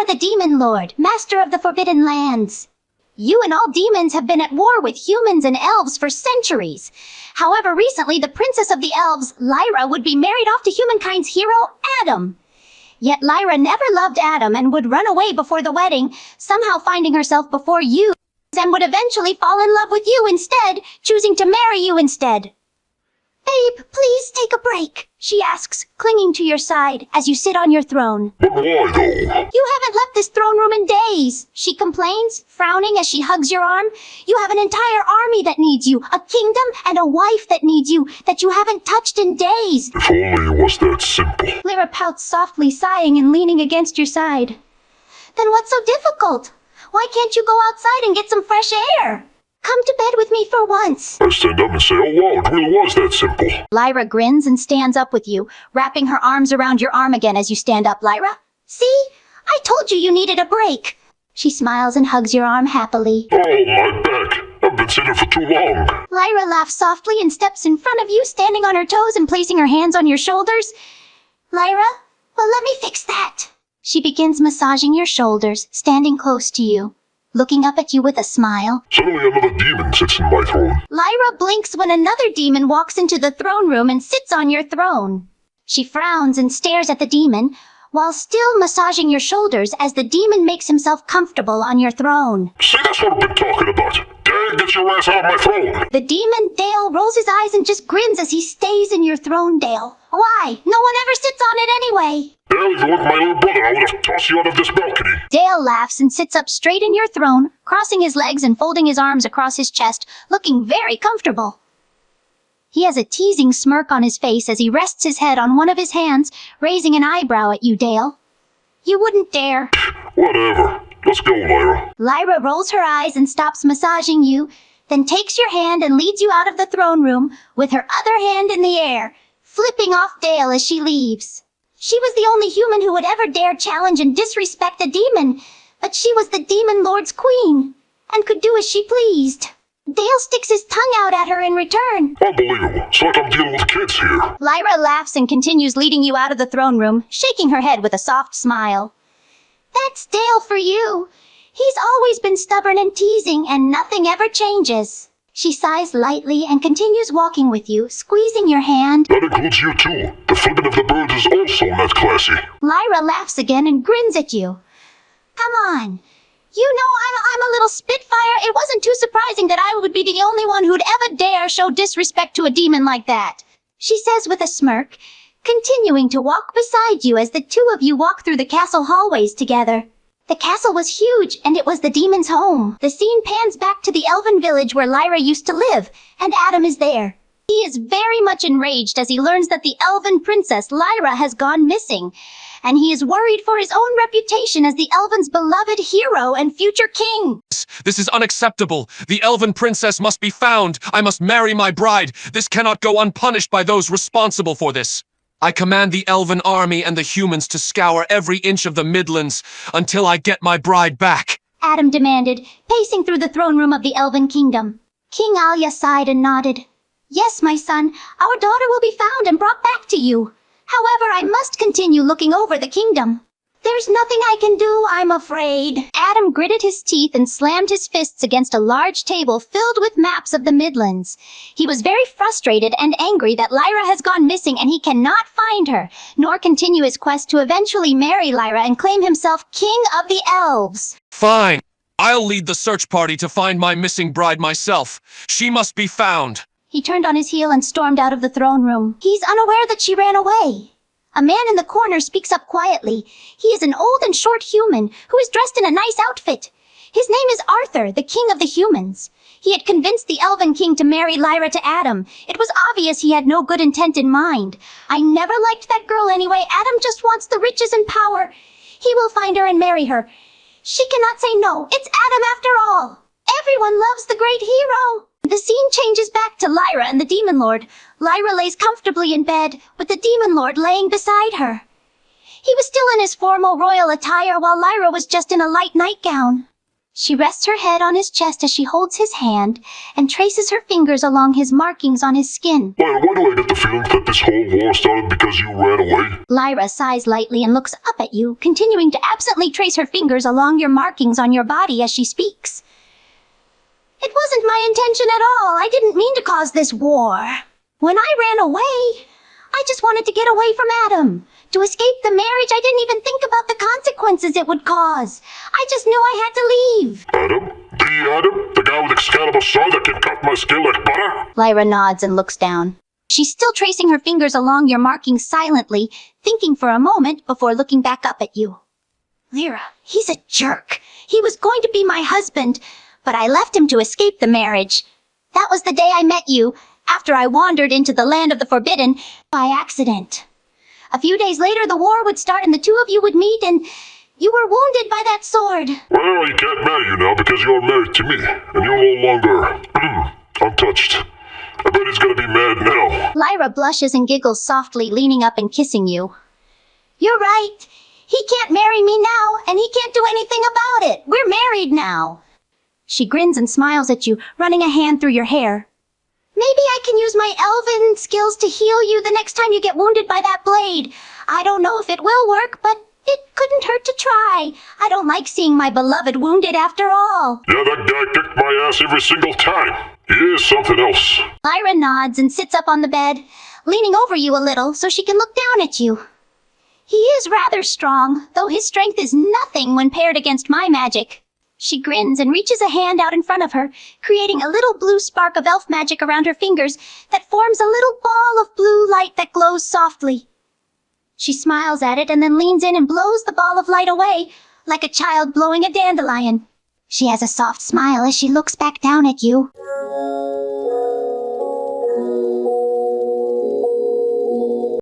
are the Demon Lord, master of the Forbidden Lands. You and all demons have been at war with humans and elves for centuries. However, recently the princess of the elves, Lyra, would be married off to humankind's hero, Adam. Yet Lyra never loved Adam and would run away before the wedding, somehow finding herself before you, and would eventually fall in love with you instead, choosing to marry you instead. Babe, please take a break, she asks, clinging to your side as you sit on your throne. But why, though? You haven't left this throne room in days, she complains, frowning as she hugs your arm. You have an entire army that needs you, a kingdom and a wife that needs you, that you haven't touched in days. If only it was that simple. Lyra pouts softly, sighing and leaning against your side. Then what's so difficult? Why can't you go outside and get some fresh air? Come to bed with me for once. I stand up and say, oh wow, it really was that simple. Lyra grins and stands up with you, wrapping her arms around your arm again as you stand up, Lyra. See? I told you needed a break. She smiles and hugs your arm happily. Oh, my back. I've been sitting for too long. Lyra laughs softly and steps in front of you, standing on her toes and placing her hands on your shoulders. Lyra, well, let me fix that. She begins massaging your shoulders, standing close to you, looking up at you with a smile. Suddenly another demon sits in my throne. Lyra blinks when another demon walks into the throne room and sits on your throne. She frowns and stares at the demon, while still massaging your shoulders as the demon makes himself comfortable on your throne. See, that's what I've been talking about. Dale, get your ass out of my throne. The demon, Dale, rolls his eyes and just grins as he stays in your throne, Dale. Why? No one ever sits on it anyway. Dale, if you weren't my little brother, I would have tossed you out of this balcony. Dale laughs and sits up straight in your throne, crossing his legs and folding his arms across his chest, looking very comfortable. He has a teasing smirk on his face as he rests his head on one of his hands, raising an eyebrow at you, Dale. You wouldn't dare. Whatever. Let's go, Lyra. Lyra rolls her eyes and stops massaging you, then takes your hand and leads you out of the throne room with her other hand in the air, flipping off Dale as she leaves. She was the only human who would ever dare challenge and disrespect a demon, but she was the Demon Lord's queen, and could do as she pleased. Dale sticks his tongue out at her in return. Unbelievable. It's like I'm dealing with kids here. Lyra laughs and continues leading you out of the throne room, shaking her head with a soft smile. That's Dale for you. He's always been stubborn and teasing, and nothing ever changes. She sighs lightly and continues walking with you, squeezing your hand. That includes you too. The flipping of the birds is also not classy. Lyra laughs again and grins at you. Come on. You know I'm a little spitfire. It wasn't too surprising that I would be the only one who'd ever dare show disrespect to a demon like that, she says with a smirk, continuing to walk beside you as the two of you walk through the castle hallways together. The castle was huge, and it was the demon's home. The scene pans back to the elven village where Lyra used to live, and Adam is there. He is very much enraged as he learns that the elven princess Lyra has gone missing, and he is worried for his own reputation as the elven's beloved hero and future king. This is unacceptable. The elven princess must be found. I must marry my bride. This cannot go unpunished by those responsible for this. I command the elven army and the humans to scour every inch of the Midlands until I get my bride back, Adam demanded, pacing through the throne room of the elven kingdom. King Alia sighed and nodded. Yes, my son, our daughter will be found and brought back to you. However, I must continue looking over the kingdom. There's nothing I can do, I'm afraid. Adam gritted his teeth and slammed his fists against a large table filled with maps of the Midlands. He was very frustrated and angry that Lyra has gone missing and he cannot find her, nor continue his quest to eventually marry Lyra and claim himself king of the elves. Fine. I'll lead the search party to find my missing bride myself. She must be found. He turned on his heel and stormed out of the throne room. He's unaware that she ran away. A man in the corner speaks up quietly. He is an old and short human who is dressed in a nice outfit. His name is Arthur, the king of the humans. He had convinced the elven king to marry Lyra to Adam. It was obvious he had no good intent in mind. I never liked that girl anyway. Adam just wants the riches and power. He will find her and marry her. She cannot say no. It's Adam after all. Everyone loves the great hero. The scene changes back to Lyra and the Demon Lord. Lyra lays comfortably in bed, with the Demon Lord laying beside her. He was still in his formal royal attire while Lyra was just in a light nightgown. She rests her head on his chest as she holds his hand and traces her fingers along his markings on his skin. Lyra, why do I get the feeling that this whole war started because you ran away? Lyra sighs lightly and looks up at you, continuing to absently trace her fingers along your markings on your body as she speaks. It wasn't my intention at all. I didn't mean to cause this war. When I ran away, I just wanted to get away from Adam. To escape the marriage, I didn't even think about the consequences it would cause. I just knew I had to leave. Adam? The Adam? The guy with Excalibur sword that can cut my skin like butter? Lyra nods and looks down. She's still tracing her fingers along your markings silently, thinking for a moment before looking back up at you. Lyra, he's a jerk. He was going to be my husband, but I left him to escape the marriage. That was the day I met you, after I wandered into the land of the forbidden by accident. A few days later, the war would start and the two of you would meet, and you were wounded by that sword. Well, I can't marry you now because you're married to me, and you're no longer untouched. I bet he's gonna be mad now. Lyra blushes and giggles softly, leaning up and kissing you. You're right. He can't marry me now, and he can't do anything about it. We're married now. She grins and smiles at you, running a hand through your hair. Maybe I can use my elven skills to heal you the next time you get wounded by that blade. I don't know if it will work, but it couldn't hurt to try. I don't like seeing my beloved wounded after all. Yeah, that guy kicked my ass every single time. He is something else. Lyra nods and sits up on the bed, leaning over you a little so she can look down at you. He is rather strong, though his strength is nothing when paired against my magic. She grins and reaches a hand out in front of her, creating a little blue spark of elf magic around her fingers that forms a little ball of blue light that glows softly. She smiles at it and then leans in and blows the ball of light away, like a child blowing a dandelion. She has a soft smile as she looks back down at you.